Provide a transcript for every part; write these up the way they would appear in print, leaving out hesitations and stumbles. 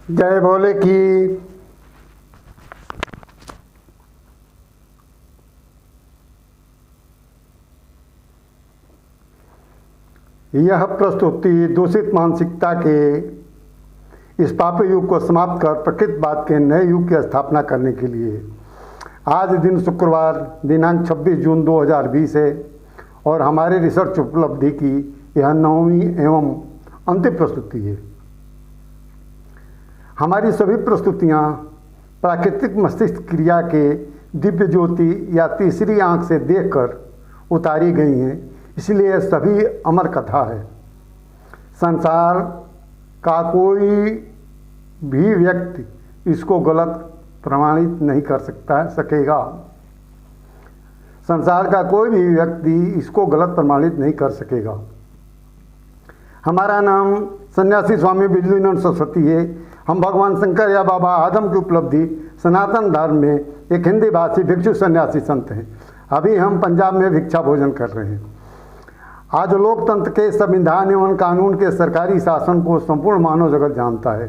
जय भोले की। यह प्रस्तुति दूषित मानसिकता के इस पापी युग को समाप्त कर प्रकृतिवाद के नए युग की स्थापना करने के लिए आज दिन शुक्रवार दिनांक 26 जून 2020 है और हमारे रिसर्च उपलब्धि की यह 9वीं एवं अंतिम प्रस्तुति है। हमारी सभी प्रस्तुतियाँ प्राकृतिक मस्तिष्क क्रिया के दिव्य ज्योति या तीसरी आंख से देखकर उतारी गई हैं, इसलिए सभी अमर कथा है। संसार का कोई भी व्यक्ति इसको गलत प्रमाणित नहीं कर सकेगा। संसार का कोई भी व्यक्ति इसको गलत प्रमाणित नहीं कर सकेगा। हमारा नाम सन्यासी स्वामी बिजलीनंद सरस्वती है। हम भगवान शंकर या बाबा आदम की उपलब्धि सनातन धर्म में एक हिंदी भाषी भिक्षु सन्यासी संत हैं। अभी हम पंजाब में भिक्षा भोजन कर रहे हैं। आज लोकतंत्र के संविधान एवं कानून के सरकारी शासन को संपूर्ण मानव जगत जानता है।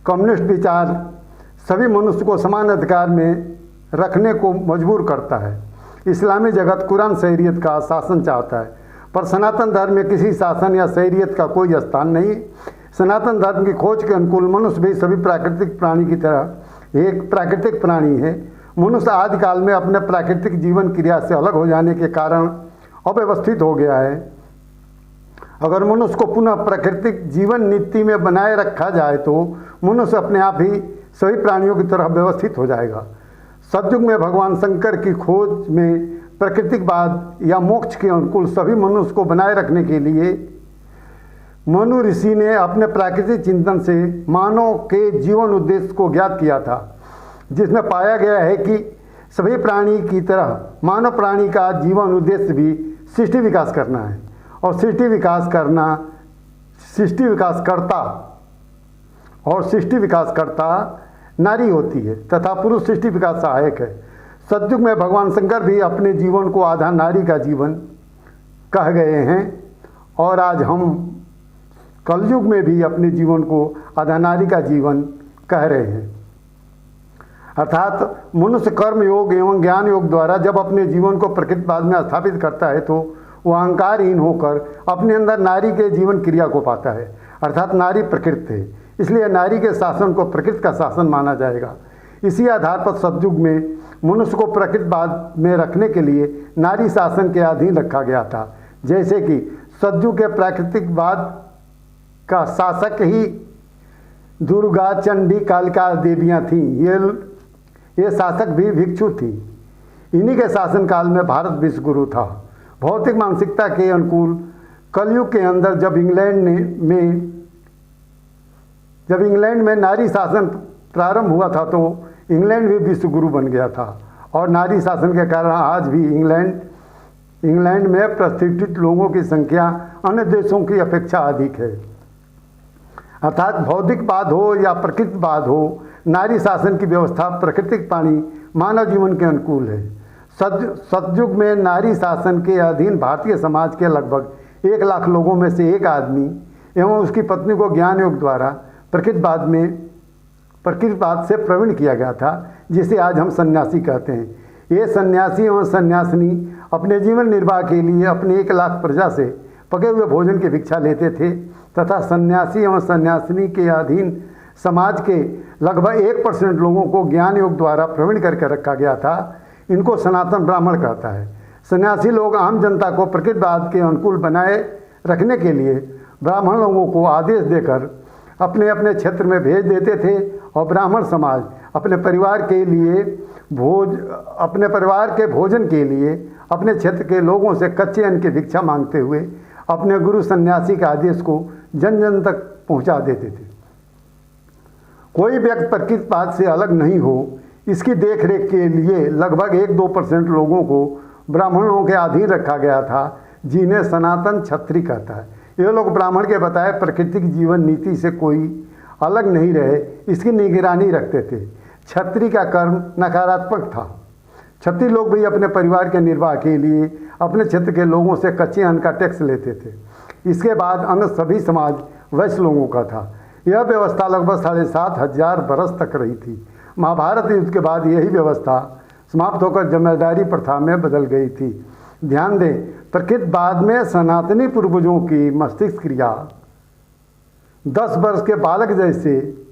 कम्युनिस्ट विचार सभी मनुष्य को समान अधिकार में रखने को मजबूर करता है। इस्लामी जगत कुरान शरीयत का शासन चाहता है, पर सनातन धर्म में किसी शासन या शरीयत का कोई स्थान नहीं। सनातन धर्म की खोज के अनुकूल मनुष्य भी सभी प्राकृतिक प्राणी की तरह एक प्राकृतिक प्राणी है। मनुष्य आदिकाल में अपने प्राकृतिक जीवन क्रिया से अलग हो जाने के कारण अव्यवस्थित हो गया है। अगर मनुष्य को पुनः प्राकृतिक जीवन नीति में बनाए रखा जाए तो मनुष्य अपने आप ही सभी प्राणियों की तरह व्यवस्थित हो जाएगा। सतयुग में भगवान शंकर की खोज में प्राकृतिकवाद या मोक्ष के अनुकूल सभी मनुष्य को बनाए रखने के लिए मनु ऋषि ने अपने प्राकृतिक चिंतन से मानव के जीवन उद्देश्य को ज्ञात किया था, जिसमें पाया गया है कि सभी प्राणी की तरह मानव प्राणी का जीवन उद्देश्य भी सृष्टि विकास करना है और सृष्टि विकास करता नारी होती है तथा पुरुष सृष्टि विकास सहायक है। सतयुग में भगवान शंकर भी अपने जीवन को आधा नारी का जीवन कह गए हैं और आज हम कलयुग में भी अपने जीवन को आधा नारी का जीवन कह रहे हैं। अर्थात मनुष्य कर्म योग एवं ज्ञान योग द्वारा जब अपने जीवन को प्रकृतिवाद में स्थापित करता है तो वह अहंकारहीन होकर अपने अंदर नारी के जीवन क्रिया को पाता है। अर्थात नारी प्रकृति है, इसलिए नारी के शासन को प्रकृति का शासन माना जाएगा। इसी आधार पर सतयुग में मनुष्य को प्रकृतिवाद में रखने के लिए नारी शासन के अधीन रखा गया था। जैसे कि सतयुग के प्राकृतिकवाद का शासक ही दुर्गा, चंडी, कालिका देवियाँ थीं। ये शासक भी भिक्षु थी। इन्हीं के शासनकाल में भारत विश्वगुरु था। भौतिक मानसिकता के अनुकूल कलयुग के अंदर जब इंग्लैंड में नारी शासन प्रारंभ हुआ था तो इंग्लैंड भी विश्वगुरु बन गया था और नारी शासन के कारण आज भी इंग्लैंड में प्रतिष्ठित लोगों की संख्या अन्य देशों की अपेक्षा अधिक है। अर्थात भौतिकवाद हो या प्रकृतिवाद हो, नारी शासन की व्यवस्था प्राकृतिक प्राणी मानव जीवन के अनुकूल है। सतयुग में नारी शासन के अधीन भारतीय समाज के लगभग 1 लाख लोगों में से एक आदमी एवं उसकी पत्नी को ज्ञान योग द्वारा प्रकृतिवाद से प्रवीण किया गया था, जिसे आज हम सन्यासी कहते हैं। ये सन्यासी एवं सन्यासिनी अपने जीवन निर्वाह के लिए अपने 1 लाख प्रजा से पके हुए भोजन की भिक्षा लेते थे तथा सन्यासी एवं सन्यासिनी के अधीन समाज के लगभग 1% लोगों को ज्ञान योग द्वारा प्रवीण करके रखा गया था। इनको सनातन ब्राह्मण कहता है। सन्यासी लोग आम जनता को प्रकृतिवाद के अनुकूल बनाए रखने के लिए ब्राह्मण लोगों को आदेश देकर अपने अपने क्षेत्र में भेज देते थे और ब्राह्मण समाज अपने परिवार के भोजन के लिए अपने क्षेत्र के लोगों से कच्चे अन्न की भिक्षा मांगते हुए अपने गुरु सन्यासी के आदेश को जन जन तक पहुंचा देते थे। कोई व्यक्ति प्रकृतिवाद से अलग नहीं हो, इसकी देखरेख के लिए लगभग 1-2% लोगों को ब्राह्मणों के अधीन रखा गया था, जिन्हें सनातन क्षत्रिय कहता है। ये लोग ब्राह्मण के बताए प्राकृतिक जीवन नीति से कोई अलग नहीं रहे, इसकी निगरानी रखते थे। क्षत्रिय का कर्म नकारात्मक था। क्षत्रिय लोग भी अपने परिवार के निर्वाह के लिए अपने क्षेत्र के लोगों से कच्चे अन्न का टैक्स लेते थे। इसके बाद अन्य सभी समाज वैश्य लोगों का था। यह व्यवस्था लगभग 7,500 बरस तक रही थी। महाभारत युद्ध के बाद यही व्यवस्था समाप्त होकर जमींदारी प्रथा में बदल गई थी। ध्यान दें, प्रकृतवाद में सनातनी पूर्वजों की मस्तिष्क क्रिया 10 वर्ष के बालक जैसे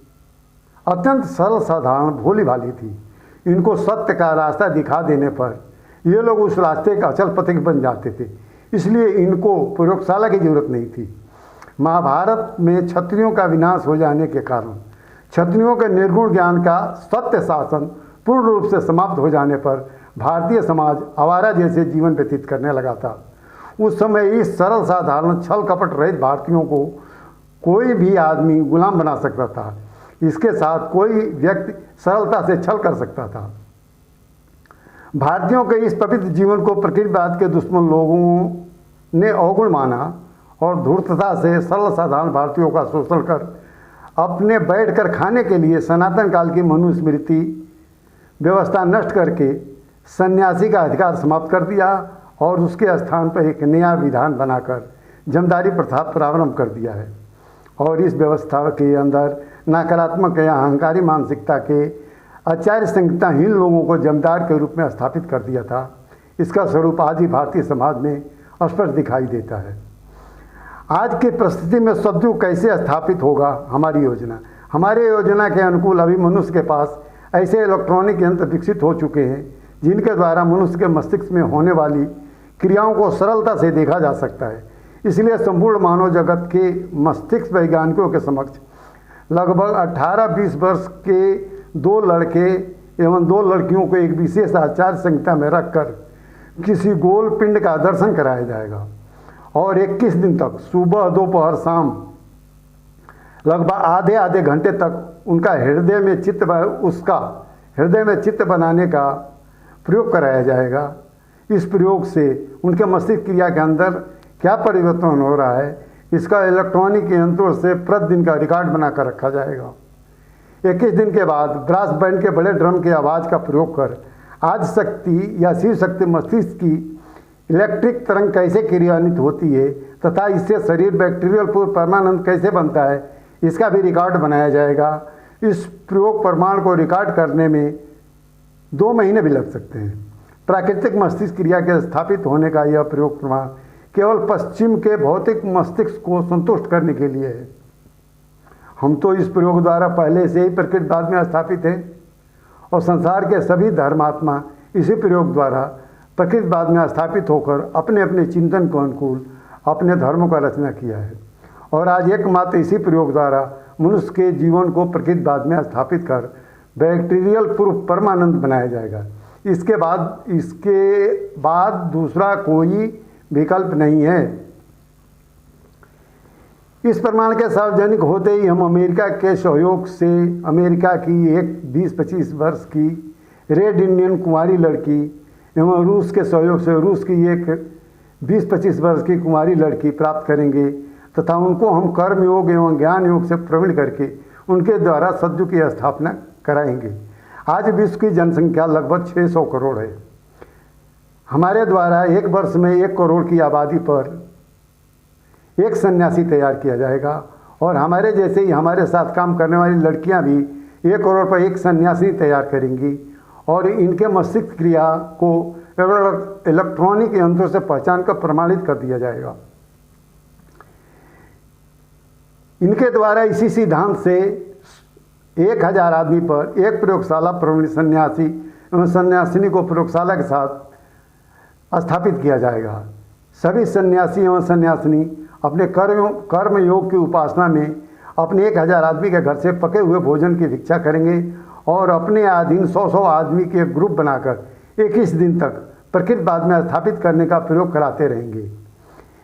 अत्यंत सरल साधारण भोली भाली थी। इनको सत्य का रास्ता दिखा देने पर ये लोग उस रास्ते का अचल पथिक बन जाते थे, इसलिए इनको प्रयोगशाला की जरूरत नहीं थी। महाभारत में क्षत्रियों का विनाश हो जाने के कारण क्षत्रियों के निर्गुण ज्ञान का सत्य शासन पूर्ण रूप से समाप्त हो जाने पर भारतीय समाज आवारा जैसे जीवन व्यतीत करने लगा था। उस समय इस सरल साधारण छल कपट रहित भारतीयों को कोई भी आदमी गुलाम बना सकता था। इसके साथ कोई व्यक्ति सरलता से छल कर सकता था। भारतीयों के इस पवित्र जीवन को प्रकृतिवाद के दुश्मन लोगों ने अवगुण माना और धूर्तता से सरल साधारण भारतीयों का शोषण कर अपने बैठकर खाने के लिए सनातन काल की मनुस्मृति व्यवस्था नष्ट करके सन्यासी का अधिकार समाप्त कर दिया और उसके स्थान पर एक नया विधान बनाकर जमींदारी प्रथा प्रारंभ कर दिया है। और इस व्यवस्था के अंदर नकारात्मक या अहंकारी मानसिकता के आचार्य संहिताहीन लोगों को जमींदार के रूप में स्थापित कर दिया था। इसका स्वरूप आज ही भारतीय समाज में स्पष्ट दिखाई देता है। आज की परिस्थिति में सदयुग कैसे स्थापित होगा हमारी योजना के अनुकूल अभी मनुष्य के पास ऐसे इलेक्ट्रॉनिक यंत्र विकसित हो चुके हैं जिनके द्वारा मनुष्य के मस्तिष्क में होने वाली क्रियाओं को सरलता से देखा जा सकता है। इसलिए संपूर्ण मानव जगत के मस्तिष्क वैज्ञानिकों के समक्ष लगभग 18-20 वर्ष के 2 लड़के एवं 2 लड़कियों को एक विशेष आचार संहिता में रखकर किसी गोल पिंड का दर्शन कराया जाएगा और 21 दिन तक सुबह दोपहर शाम लगभग आधे घंटे तक उनका हृदय में चित्त बनाने का प्रयोग कराया जाएगा। इस प्रयोग से उनके मस्तिष्क क्रिया के अंदर क्या परिवर्तन हो रहा है इसका इलेक्ट्रॉनिक यंत्रों से प्रतिदिन का रिकॉर्ड बनाकर रखा जाएगा। 21 दिन के बाद ब्रास बैंड के बड़े ड्रम की आवाज़ का प्रयोग कर आज शक्ति या शिव शक्ति मस्तिष्क की इलेक्ट्रिक तरंग कैसे क्रियान्वित होती है तथा इससे शरीर बैक्टीरियल पूर्व परमाणु कैसे बनता है इसका भी रिकॉर्ड बनाया जाएगा। इस प्रयोग प्रमाण को रिकॉर्ड करने में 2 महीने भी लग सकते हैं। प्राकृतिक मस्तिष्क क्रिया के स्थापित होने का यह प्रयोग प्रमाण केवल पश्चिम के भौतिक मस्तिष्क को संतुष्ट करने के लिए है। हम तो इस प्रयोग द्वारा पहले से ही प्रकृतिवाद में स्थापित हैं और संसार के सभी धर्मात्मा इसी प्रयोग द्वारा प्रकृतिवाद में स्थापित होकर अपने अपने चिंतन को अनुकूल अपने धर्मों का रचना किया है। और आज एकमात्र इसी प्रयोग द्वारा मनुष्य के जीवन को प्रकृतिवाद में स्थापित कर बैक्टीरियल पूर्व परमानंद बनाया जाएगा। इसके बाद दूसरा कोई विकल्प नहीं है। इस प्रमाण के सार्वजनिक होते ही हम अमेरिका के सहयोग से अमेरिका की एक 20-25 वर्ष की रेड इंडियन कुंवारी लड़की एवं रूस के सहयोग से रूस की एक 20-25 वर्ष की कुंवारी लड़की प्राप्त करेंगे तथा उनको हम कर्म योग एवं ज्ञान योग से प्रवीण करके उनके द्वारा सद्युग की स्थापना कराएंगे। आज विश्व की जनसंख्या लगभग 600 करोड़ है। हमारे द्वारा 1 वर्ष में 1 करोड़ की आबादी पर एक सन्यासी तैयार किया जाएगा और हमारे जैसे ही हमारे साथ काम करने वाली लड़कियां भी 1 करोड़ पर एक सन्यासी तैयार करेंगी और इनके मस्तिष्क क्रिया को इलेक्ट्रॉनिक यंत्रों से पहचान कर प्रमाणित कर दिया जाएगा। इनके द्वारा इसी सिद्धांत से 1000 आदमी पर एक प्रयोगशाला प्रवीण सन्यासी एवं सन्यासिनी को प्रयोगशाला के साथ स्थापित किया जाएगा। सभी सन्यासी एवं सन्यासिनी अपने कर्म योग की उपासना में अपने 1000 आदमी के घर से पके हुए भोजन की भिक्षा करेंगे और अपने अधीन 100 आदमी के ग्रुप बनाकर 21 दिन तक प्रकृतिवाद में स्थापित करने का प्रयोग कराते रहेंगे।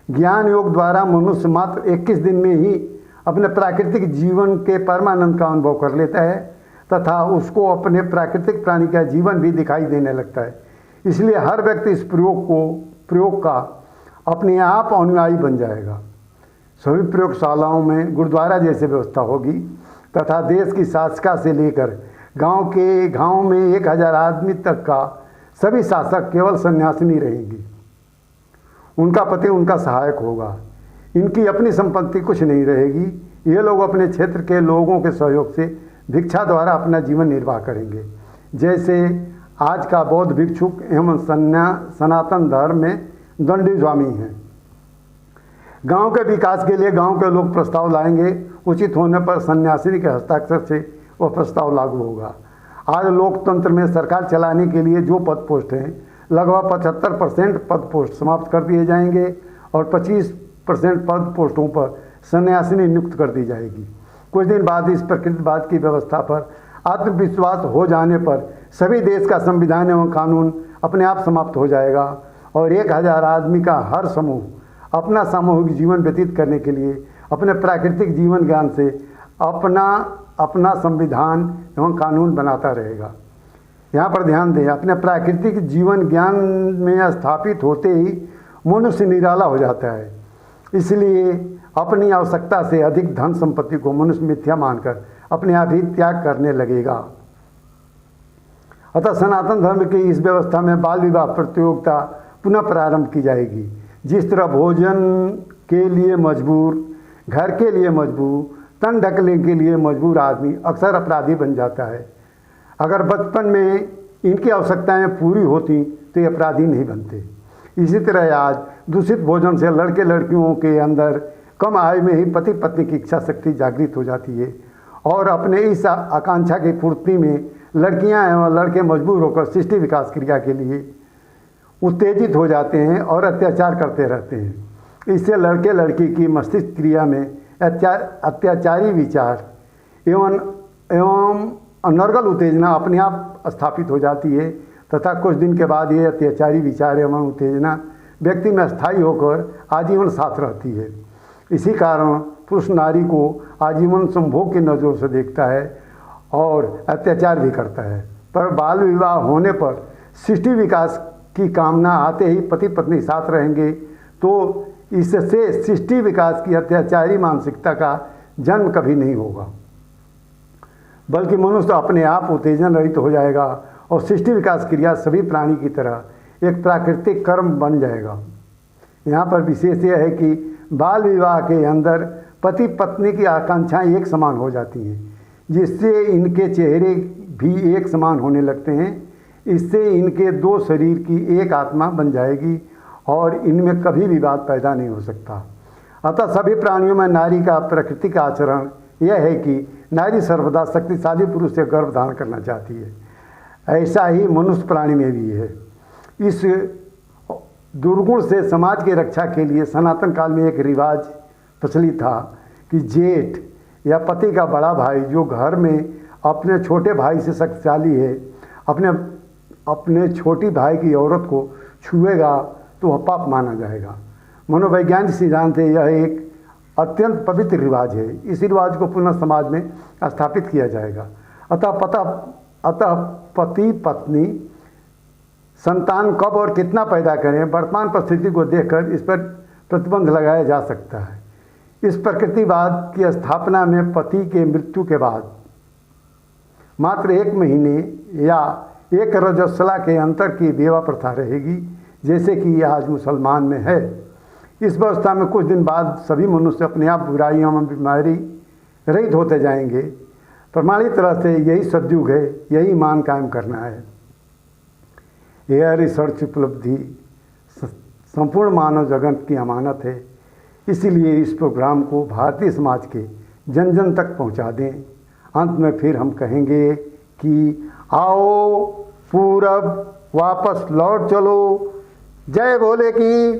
ज्ञान योग द्वारा मनुष्य मात्र 21 दिन में ही अपने प्राकृतिक जीवन के परमानंद का अनुभव कर लेता है तथा उसको अपने प्राकृतिक प्राणी का जीवन भी दिखाई देने लगता है। इसलिए हर व्यक्ति इस प्रयोग का अपने आप अनुयायी बन जाएगा। सभी प्रयोगशालाओं में गुरुद्वारा जैसी व्यवस्था होगी तथा देश की शासका से लेकर गांव में 1000 आदमी तक का सभी शासक केवल सन्यासिनी रहेंगी। उनका पति उनका सहायक होगा। इनकी अपनी संपत्ति कुछ नहीं रहेगी। ये लोग अपने क्षेत्र के लोगों के सहयोग से भिक्षा द्वारा अपना जीवन निर्वाह करेंगे। जैसे आज का बौद्ध भिक्षुक एवं सनातन धर्म में दंडी स्वामी हैं। गांव के विकास के लिए गांव के लोग प्रस्ताव लाएंगे, उचित होने पर सन्यासी के हस्ताक्षर से वह प्रस्ताव लागू होगा। आज लोकतंत्र में सरकार चलाने के लिए जो पद पोस्ट हैं, लगभग 75% पद पोस्ट समाप्त कर दिए जाएंगे और 25% पद पोस्टों पर सन्यासी नियुक्त कर दी जाएगी। कुछ दिन बाद इस प्रकृतिवाद की व्यवस्था पर आत्मविश्वास हो जाने पर सभी देश का संविधान एवं कानून अपने आप समाप्त हो जाएगा और 1000 आदमी का हर समूह अपना सामूहिक जीवन व्यतीत करने के लिए अपने प्राकृतिक जीवन ज्ञान से अपना संविधान एवं कानून बनाता रहेगा। यहाँ पर ध्यान दें, अपने प्राकृतिक जीवन ज्ञान में स्थापित होते ही मनुष्य निराला हो जाता है। इसलिए अपनी आवश्यकता से अधिक धन संपत्ति को मनुष्य मिथ्या मानकर अपने आप ही त्याग करने लगेगा। अतः सनातन धर्म की इस व्यवस्था में बाल विवाह प्रतियोगिता पुनः प्रारंभ की जाएगी। जिस तरह भोजन के लिए मजबूर, घर के लिए मजबूर, तन ढकने के लिए मजबूर आदमी अक्सर अपराधी बन जाता है। अगर बचपन में इनकी आवश्यकताएं पूरी होती तो ये अपराधी नहीं बनते। इसी तरह आज दूषित भोजन से लड़के लड़कियों के अंदर कम आयु में ही पति पत्नी की इच्छा शक्ति जागृत हो जाती है और अपने इस आकांक्षा की पूर्ति में लड़कियां एवं लड़के मजबूर होकर सृष्टि विकास क्रिया के लिए उत्तेजित हो जाते हैं और अत्याचार करते रहते हैं। इससे लड़के लड़की की मस्तिष्क क्रिया में अत्याचारी विचार एवं अनर्गल उत्तेजना अपने आप स्थापित हो जाती है तथा कुछ दिन के बाद ये अत्याचारी विचार एवं उत्तेजना व्यक्ति में स्थायी होकर आजीवन साथ रहती है। इसी कारण पुरुष नारी को आजीवन संभोग की नज़रों से देखता है और अत्याचार भी करता है। पर बाल विवाह होने पर सृष्टि विकास की कामना आते ही पति पत्नी साथ रहेंगे तो इससे सृष्टि विकास की अत्याचारी मानसिकता का जन्म कभी नहीं होगा, बल्कि मनुष्य अपने आप उत्तेजन रहित हो जाएगा और सृष्टि विकास क्रिया सभी प्राणी की तरह एक प्राकृतिक कर्म बन जाएगा। यहाँ पर विशेष यह है कि बाल विवाह के अंदर पति पत्नी की आकांक्षाएं एक समान हो जाती हैं, जिससे इनके चेहरे भी एक समान होने लगते हैं। इससे इनके दो शरीर की एक आत्मा बन जाएगी और इनमें कभी विवाद पैदा नहीं हो सकता। अतः सभी प्राणियों में नारी का प्राकृतिक आचरण यह है कि नारी सर्वदा शक्तिशाली पुरुष से गर्भ धारण करना चाहती है। ऐसा ही मनुष्य प्राणी में भी है। इस दुर्गुण से समाज की रक्षा के लिए सनातन काल में एक रिवाज प्रचलित था कि जेठ या पति का बड़ा भाई जो घर में अपने छोटे भाई से शक्तिशाली है, अपने छोटी भाई की औरत को छुएगा तो वह पाप माना जाएगा। मनोवैज्ञानिक सिद्धांत है यह एक अत्यंत पवित्र रिवाज है। इस रिवाज को पुनः समाज में स्थापित किया जाएगा। अतः पति पत्नी संतान कब और कितना पैदा करें, वर्तमान परिस्थिति को देखकर इस पर प्रतिबंध लगाया जा सकता है। इस प्रकृतिवाद की स्थापना में पति के मृत्यु के बाद मात्र 1 महीने या 1 रजस्वला के अंतर की विवाह प्रथा रहेगी, जैसे कि आज मुसलमान में है। इस व्यवस्था में कुछ दिन बाद सभी मनुष्य अपने आप बुराइयों में बीमारी रहित होते जाएंगे। प्रमाणित तरह से यही सद्युग है, यही मान कायम करना है। यह रिसर्च उपलब्धि संपूर्ण मानव जगत की अमानत है। इसीलिए इस प्रोग्राम को भारतीय समाज के जन जन तक पहुंचा दें। अंत में फिर हम कहेंगे कि आओ पूरब वापस लौट चलो। जय भोले की